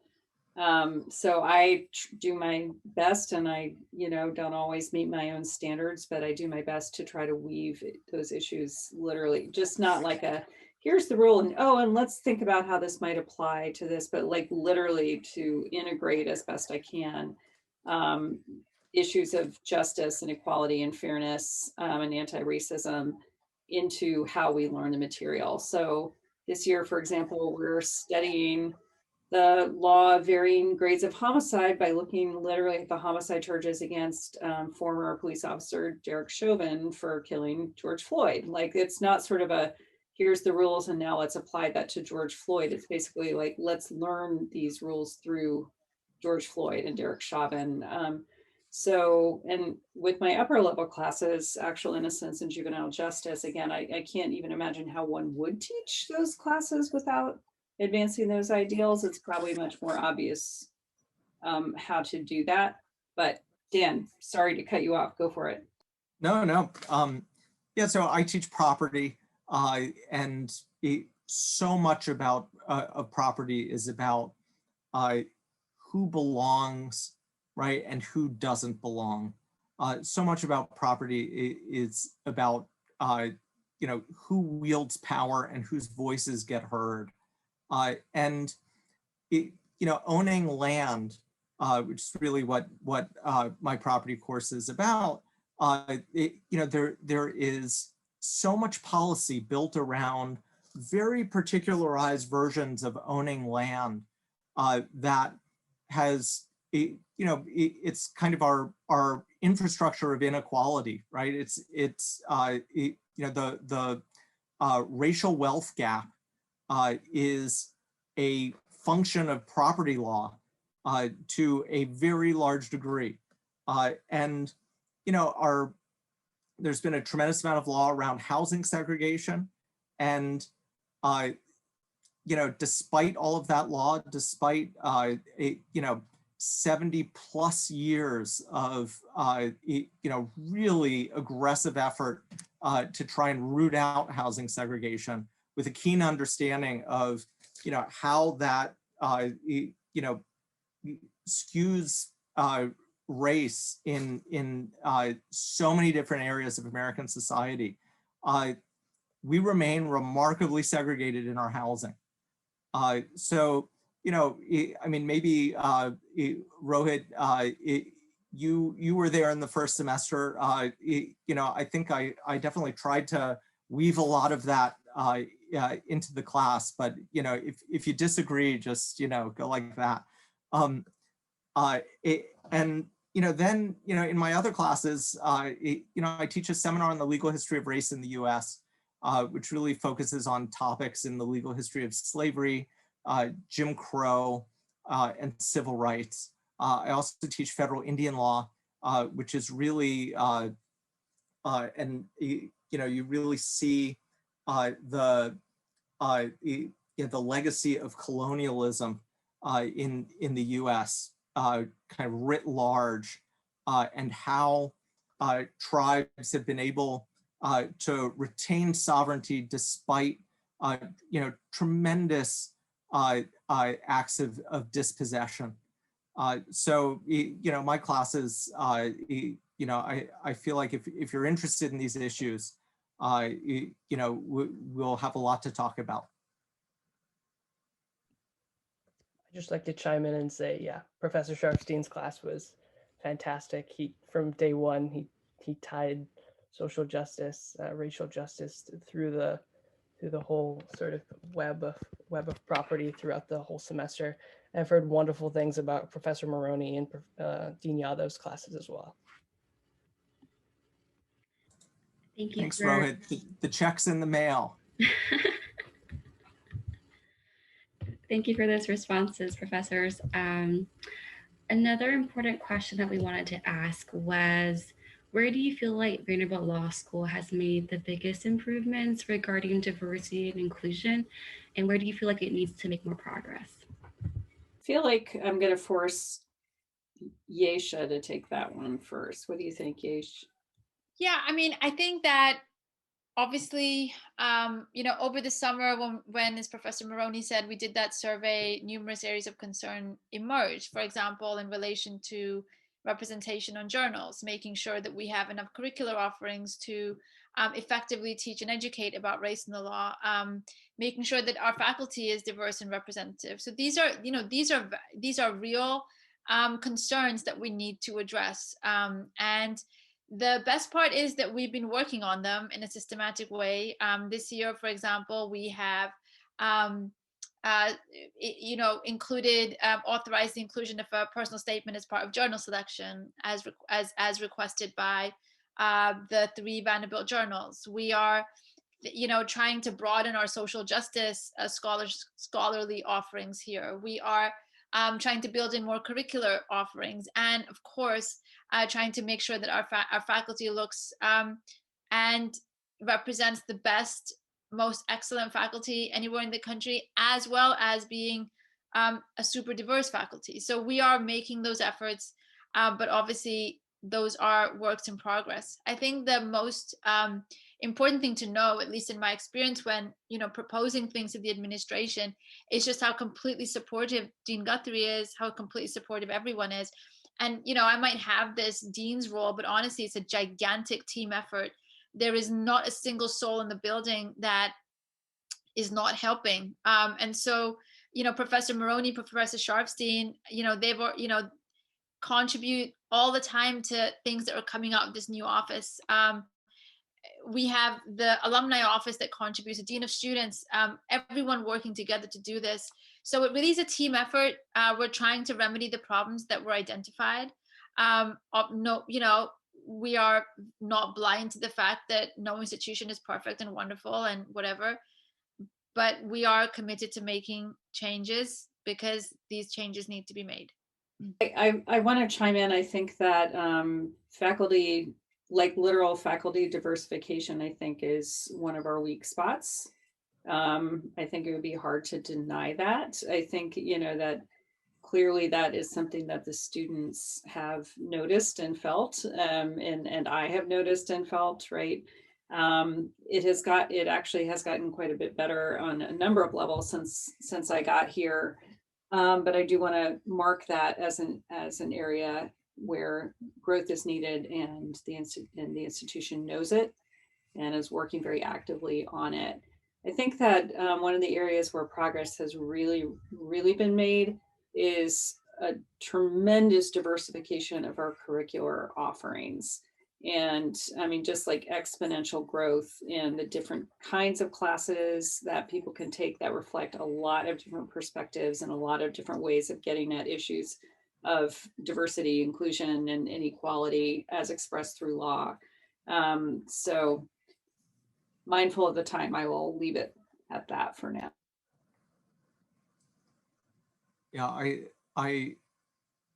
So I do my best, and I, don't always meet my own standards, but I do my best to try to weave those issues literally, just not like here's the rule and let's think about how this might apply to this, but like literally to integrate as best I can issues of justice and equality and fairness and anti-racism into how we learn the material. So this year, for example, we're studying the law of varying grades of homicide by looking literally at the homicide charges against former police officer Derek Chauvin for killing George Floyd. Like, it's not sort of here's the rules and now let's apply that to George Floyd. It's basically like, let's learn these rules through George Floyd and Derek Chauvin. And with my upper level classes, actual innocence and juvenile justice, again, I can't even imagine how one would teach those classes without advancing those ideals. It's probably much more obvious how to do that. But Dan, sorry to cut you off. Go for it. No. Yeah, so I teach property, and so much about of property is about who belongs, right, and who doesn't belong. So much about property is about who wields power and whose voices get heard. And owning land, which is really what my property course is about. There is so much policy built around very particularized versions of owning land that has it's kind of our infrastructure of inequality, right? It's the racial wealth gap is a function of property law to a very large degree. And there's been a tremendous amount of law around housing segregation. And despite all of that law, despite 70 plus years of really aggressive effort to try and root out housing segregation, with a keen understanding of how that skews race in so many different areas of American society, we remain remarkably segregated in our housing. So I mean, maybe Rohit, you were there in the first semester. I think I definitely tried to weave a lot of that into the class, but if you disagree, just go like that. Then in my other classes, I teach a seminar on the legal history of race in the U.S., which really focuses on topics in the legal history of slavery, Jim Crow, and civil rights. I also teach federal Indian law, which is really you really see the legacy of colonialism in the U.S. Kind of writ large, and how tribes have been able to retain sovereignty despite tremendous acts of dispossession. So my classes, I feel like if you're interested in these issues, we'll have a lot to talk about. I'd just like to chime in and say, yeah, Professor Sharfstein's class was fantastic. From day one, he tied social justice, racial justice through through the whole sort of web of property throughout the whole semester. And I've heard wonderful things about Professor Maroney and Dean Yadav's classes as well. Thank you. Thanks, Rohit. The check's in the mail. Thank you for those responses, professors. Another important question that we wanted to ask was, where do you feel like Vanderbilt Law School has made the biggest improvements regarding diversity and inclusion? And where do you feel like it needs to make more progress? I feel like I'm going to force Yesha to take that one first. What do you think, Yesh? Yeah, I mean, I think that obviously, over the summer when, as Professor Maroney said, we did that survey, numerous areas of concern emerged. For example, in relation to representation on journals, making sure that we have enough curricular offerings to effectively teach and educate about race in the law, making sure that our faculty is diverse and representative. So these are real concerns that we need to address. And the best part is that we've been working on them in a systematic way. This year, for example, we have included, authorized the inclusion of a personal statement as part of journal selection, as requested by the 3 Vanderbilt journals. We are, trying to broaden our social justice scholarly offerings here. We are trying to build in more curricular offerings, and of course, trying to make sure that our faculty looks and represents the best, most excellent faculty anywhere in the country, as well as being a super diverse faculty. So we are making those efforts, but obviously those are works in progress. I think the most important thing to know, at least in my experience when proposing things to the administration, is just how completely supportive Dean Guthrie is, how completely supportive everyone is. And I might have this dean's role, but honestly, it's a gigantic team effort. There is not a single soul in the building that is not helping. And so, Professor Maroney, Professor Sharfstein, they've contribute all the time to things that are coming out of this new office. We have the alumni office that contributes, the dean of students, everyone working together to do this. So it really is a team effort. We're trying to remedy the problems that were identified. We are not blind to the fact that no institution is perfect and wonderful and whatever, but we are committed to making changes because these changes need to be made. I want to chime in. I think that faculty, like literal faculty diversification, I think is one of our weak spots. I think it would be hard to deny that. I think, that clearly that is something that the students have noticed and felt, and I have noticed and felt, right? It actually has gotten quite a bit better on a number of levels since I got here. But I do want to mark that as an area where growth is needed, and the institution knows it and is working very actively on it. I think that one of the areas where progress has really, really been made is a tremendous diversification of our curricular offerings. And I mean, just like exponential growth in the different kinds of classes that people can take that reflect a lot of different perspectives and a lot of different ways of getting at issues of diversity, inclusion, and inequality as expressed through law. So mindful of the time, I will leave it at that for now. Yeah, I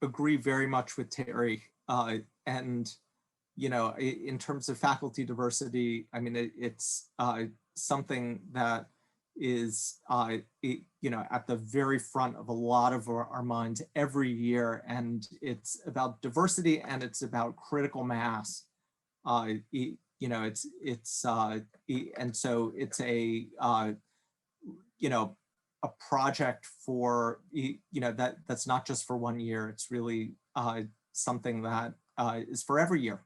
agree very much with Terry. And in terms of faculty diversity, I mean, it's something that is, at the very front of a lot of our minds every year. And it's about diversity, and it's about critical mass. And so it's a project for, that's not just for 1 year. It's really something that is for every year.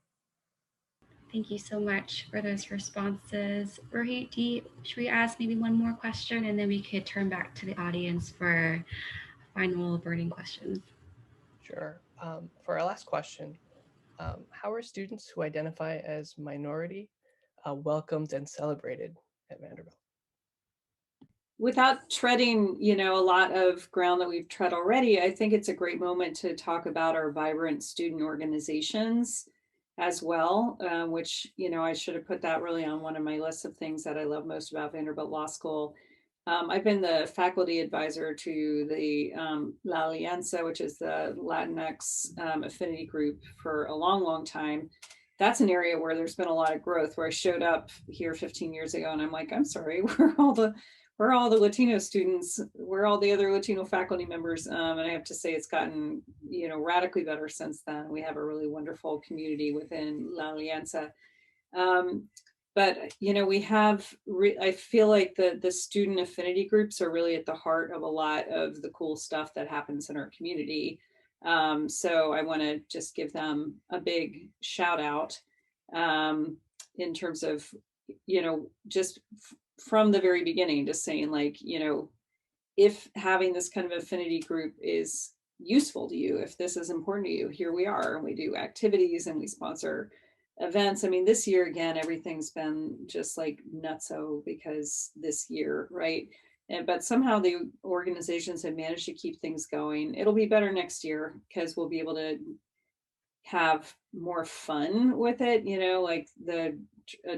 Thank you so much for those responses. Rohit, should we ask maybe one more question, and then we could turn back to the audience for final burning questions? Sure. For our last question, how are students who identify as minority welcomed and celebrated at Vanderbilt? without treading, a lot of ground that we've tread already, I think it's a great moment to talk about our vibrant student organizations as well, which, I should have put that really on one of my lists of things that I love most about Vanderbilt Law School. I've been the faculty advisor to the La Alianza, which is the Latinx affinity group, for a long, long time. That's an area where there's been a lot of growth, where I showed up here 15 years ago and I'm like, I'm sorry, we're all the Latino students, we're all the other Latino faculty members. And I have to say it's gotten, radically better since then. We have a really wonderful community within La Alianza. But, we have, I feel like the student affinity groups are really at the heart of a lot of the cool stuff that happens in our community. So I want to just give them a big shout out in terms of, just from the very beginning, just saying like, if having this kind of affinity group is useful to you, if this is important to you, here we are, and we do activities and we sponsor events. I mean, this year, again, everything's been just like nutso because this year, right? But somehow the organizations have managed to keep things going. It'll be better next year because we'll be able to have more fun with it. Like the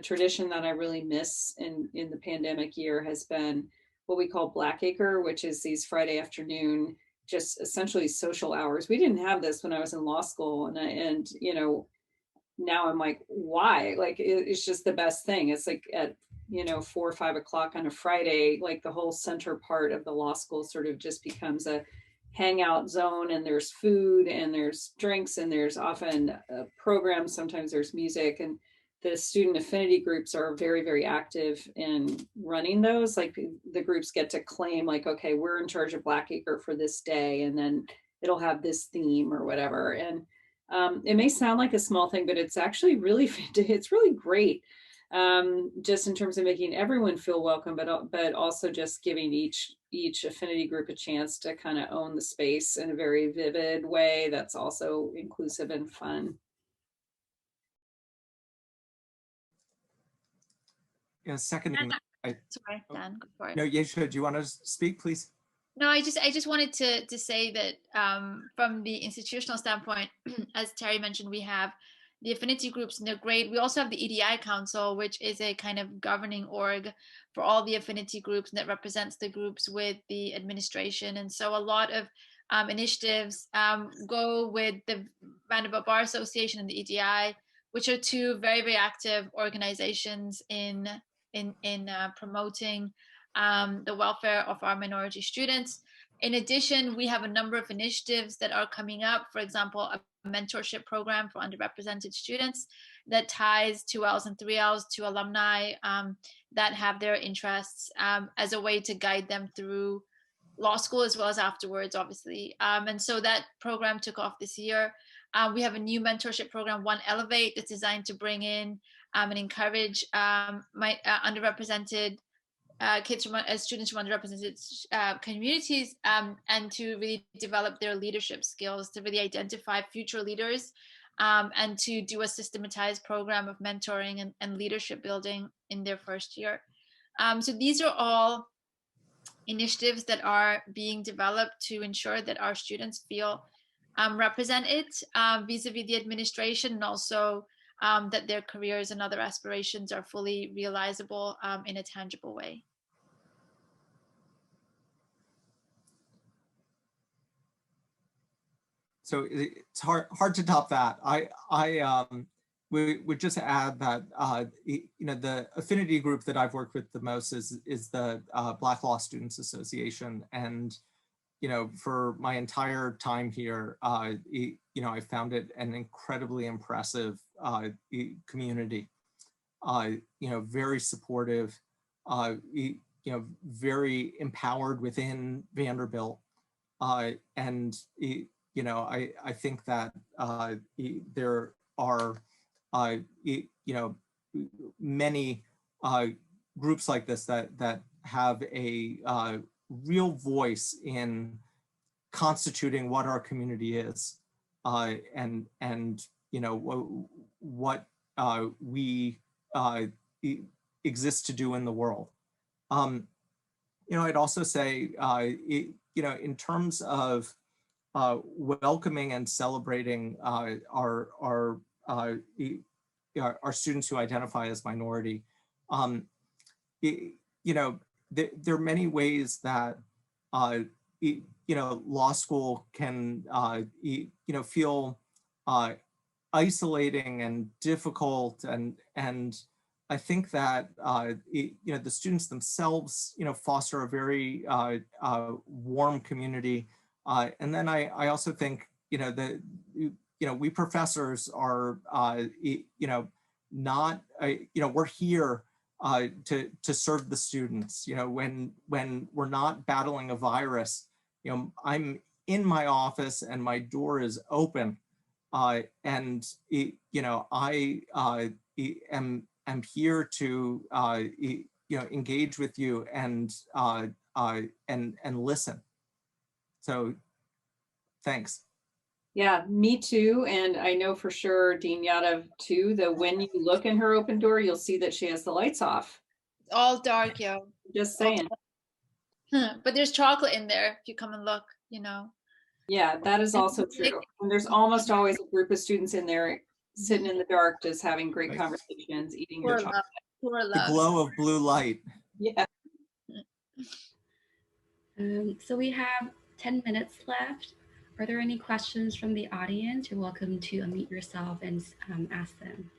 tradition that I really miss in the pandemic year has been what we call Blackacre, which is these Friday afternoon, just essentially social hours. We didn't have this when I was in law school, and now I'm like, why? Like, it's just the best thing. It's like at 4 or 5 o'clock on a Friday, like the whole center part of the law school sort of just becomes a hangout zone, and there's food and there's drinks and there's often programs. Sometimes there's music, and the student affinity groups are very, very active in running those. Like the groups get to claim like, okay, we're in charge of Blackacre for this day, and then it'll have this theme or whatever. And it may sound like a small thing, but it's actually really, it's really great. Just in terms of making everyone feel welcome, but also just giving each affinity group a chance to kind of own the space in a very vivid way that's also inclusive and fun. Yeah, seconding that. Sorry, Dan, go for it. No, Yesha, do you want to speak, please? No, I just wanted to say that from the institutional standpoint, as Terry mentioned, we have the affinity groups, and they're great. We also have the EDI Council, which is a kind of governing org for all the affinity groups, and that represents the groups with the administration. And so a lot of initiatives go with the Vanderbilt Bar Association and the EDI, which are two very, very active organizations in promoting the welfare of our minority students. In addition, we have a number of initiatives that are coming up. For example, a mentorship program for underrepresented students that ties 2Ls and 3Ls to alumni that have their interests as a way to guide them through law school as well as afterwards, obviously. And so that program took off this year. We have a new mentorship program, One Elevate, that's designed to bring in and encourage underrepresented kids from students from underrepresented communities, and to really develop their leadership skills, to really identify future leaders, and to do a systematized program of mentoring and leadership building in their first year. So these are all initiatives that are being developed to ensure that our students feel represented vis-a-vis the administration, and also that their careers and other aspirations are fully realizable in a tangible way. So it's hard to top that. We would just add that the affinity group that I've worked with the most is the Black Law Students Association, and for my entire time here, I found it an incredibly impressive community. Very supportive, very empowered within Vanderbilt, and I think that there are many groups like this that have a real voice in constituting what our community is, and what we exist to do in the world. I'd also say, in terms of welcoming and celebrating our students who identify as minority, there are many ways that law school can feel isolating and difficult, and I think that the students themselves foster a very warm community, and then I also think that we professors are not we're here to serve the students. When we're not battling a virus, I'm in my office and my door is open, and I am here to engage with you and listen. So thanks. Yeah, me too. And I know for sure Dean Yadav too, that when you look in her open door, you'll see that she has the lights off. It's all dark, yo. Just saying. But there's chocolate in there if you come and look, Yeah, that is also true. And there's almost always a group of students in there sitting in the dark, just having great conversations, eating their chocolate. The glow of blue light. Yeah. So we have 10 minutes left. Are there any questions from the audience? You're welcome to unmute yourself and ask them.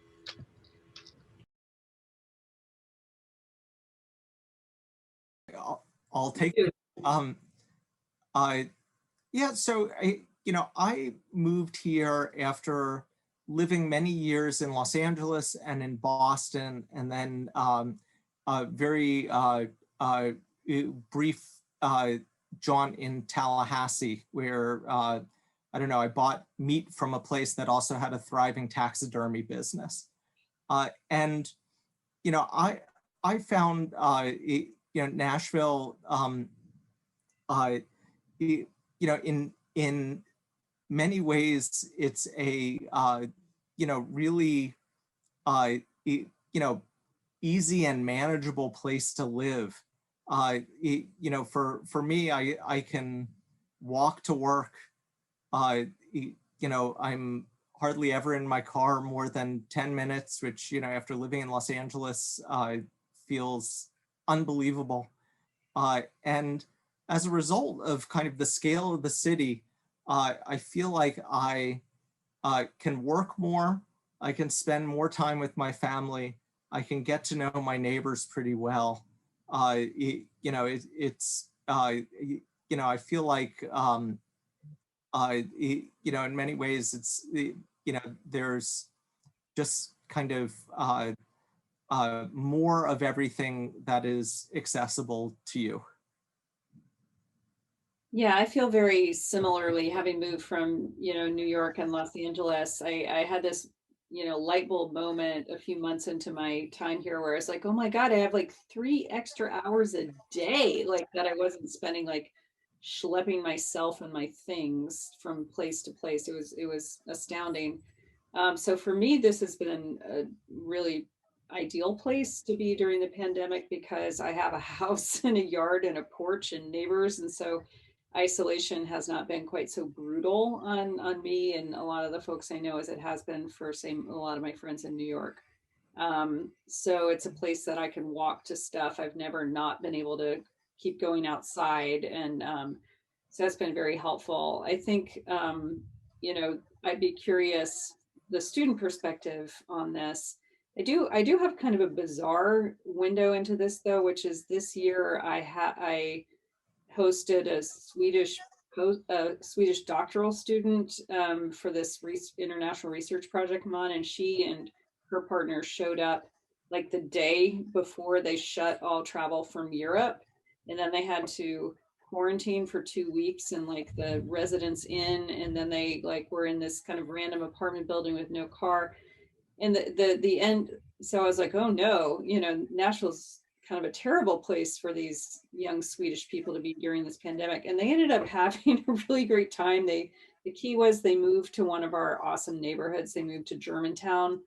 I'll take it. Yeah, so I moved here after living many years in Los Angeles and in Boston, and then a very brief jaunt in Tallahassee, where I don't know, I bought meat from a place that also had a thriving taxidermy business, and I found Nashville, in many ways, it's a really easy and manageable place to live. For me, I can walk to work. I'm hardly ever in my car more than 10 minutes, which after living in Los Angeles feels unbelievable. And as a result of kind of the scale of the city, I feel like I can work more, I can spend more time with my family, I can get to know my neighbors pretty well. I feel like, in many ways, it's, there's just kind of more of everything that is accessible to you. Yeah, I feel very similarly, having moved from, New York and Los Angeles. I had this, light bulb moment a few months into my time here where I was like, oh my God, I have like 3 extra hours a day, like that I wasn't spending like schlepping myself and my things from place to place. It was astounding. So for me, this has been a really ideal place to be during the pandemic because I have a house and a yard and a porch and neighbors. And so isolation has not been quite so brutal on me and a lot of the folks I know as it has been for a lot of my friends in New York. So it's a place that I can walk to stuff. I've never not been able to keep going outside. And so that's been very helpful. I think, I'd be curious, the student perspective on this. I do have kind of a bizarre window into this though, which is this year I hosted a Swedish doctoral student for this international research project I'm on, and she and her partner showed up like the day before they shut all travel from Europe, and then they had to quarantine for 2 weeks in like the residence inn, and then they like were in this kind of random apartment building with no car, and the end. So I was like, oh no, Nashville's kind of a terrible place for these young Swedish people to be during this pandemic. And they ended up having a really great time. The key was they moved to one of our awesome neighborhoods. They moved to Germantown.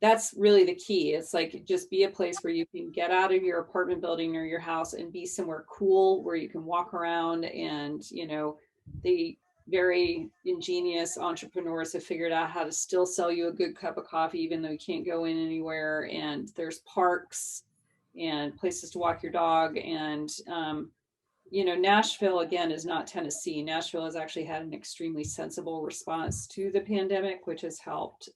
that's really the key. It's like, just be a place where you can get out of your apartment building or your house and be somewhere cool where you can walk around. And, you know, the very ingenious entrepreneurs have figured out how to still sell you a good cup of coffee, even though you can't go in anywhere. And there's parks and places to walk your dog. And, you know, Nashville, again, is not Tennessee. Nashville has actually had an extremely sensible response to the pandemic, which has helped.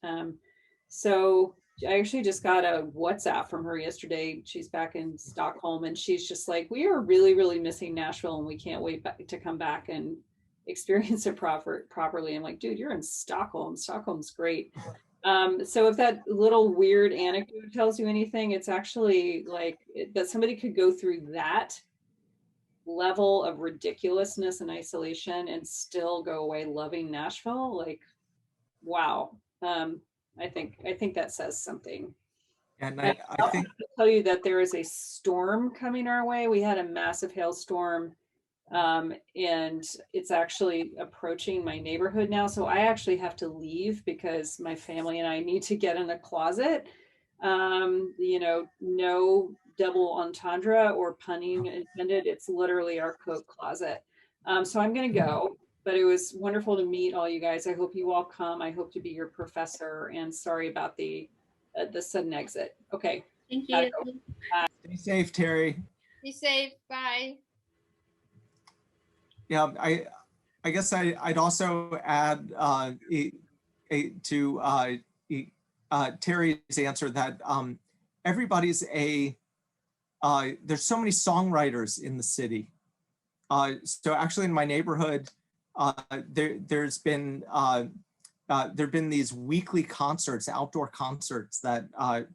So I actually just got a WhatsApp from her yesterday. She's back in Stockholm, and she's just like, we are really, really missing Nashville, and we can't wait to come back and experience it properly. I'm like, dude, you're in Stockholm. Stockholm's great. So if that little weird anecdote tells you anything, it's actually like that somebody could go through that level of ridiculousness and isolation and still go away loving Nashville. Like, wow. I think that says something. And I I think to tell you that there is a storm coming our way. We had a massive hailstorm, and it's actually approaching my neighborhood now. So I actually have to leave because my family and I need to get in a closet. You know, no double entendre or punning intended. It's literally our coat closet. So I'm going to go, but it was wonderful to meet all you guys. I hope you all come. I hope to be your professor, and sorry about the sudden exit. Okay. Thank Gotta you. go. stay safe, Terry. Be safe. Bye. Yeah, I guess I'd also add to Terry's answer that everybody's there's so many songwriters in the city. So actually in my neighborhood, there've been these weekly concerts, outdoor concerts that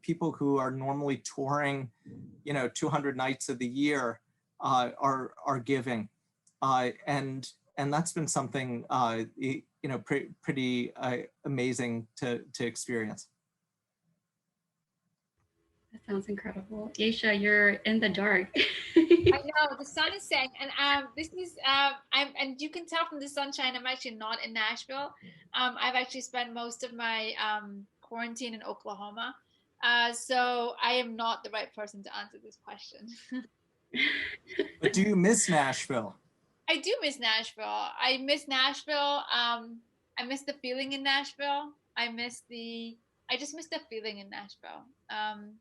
people who are normally touring, 200 nights of the year are giving. And that's been something, pretty amazing to experience. That sounds incredible. Aisha, you're in the dark. I know the sun is setting, and this is and you can tell from the sunshine, I'm actually not in Nashville. I've actually spent most of my quarantine in Oklahoma, so I am not the right person to answer this question. But do you miss Nashville? I do miss Nashville. I miss Nashville. I miss the feeling in Nashville. I just miss the feeling in Nashville.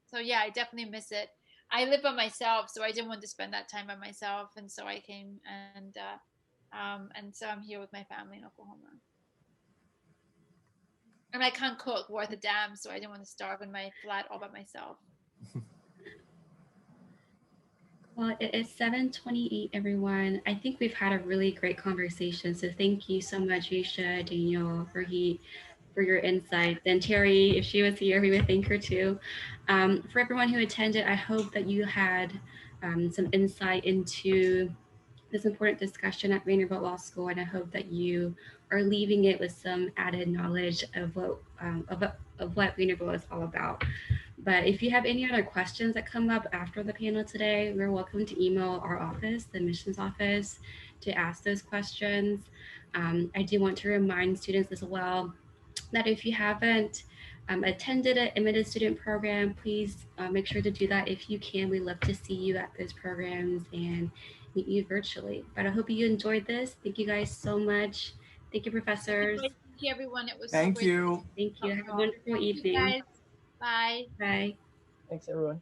So yeah, I definitely miss it. I live by myself, so I didn't want to spend that time by myself, and so I came, and so I'm here with my family in Oklahoma. And I can't cook worth a damn, so I didn't want to starve in my flat all by myself. Well, it's 7:28, everyone. I think we've had a really great conversation. So thank you so much, Aisha, Daniel, for your insights. And Terry, if she was here, we would thank her too. For everyone who attended, I hope that you had some insight into this important discussion at Vanderbilt Law School, and I hope that you are leaving it with some added knowledge of what Vanderbilt is all about. But if you have any other questions that come up after the panel today, we're welcome to email our office, the admissions office, to ask those questions. I do want to remind students as well that if you haven't attended an admitted student program, please make sure to do that if you can. We love to see you at those programs and meet you virtually. But I hope you enjoyed this. Thank you guys so much. Thank you, professors. Thank you, everyone. It was Thank so great. you. Thank you. Have a wonderful evening. Guys. Bye. Bye. Thanks, everyone.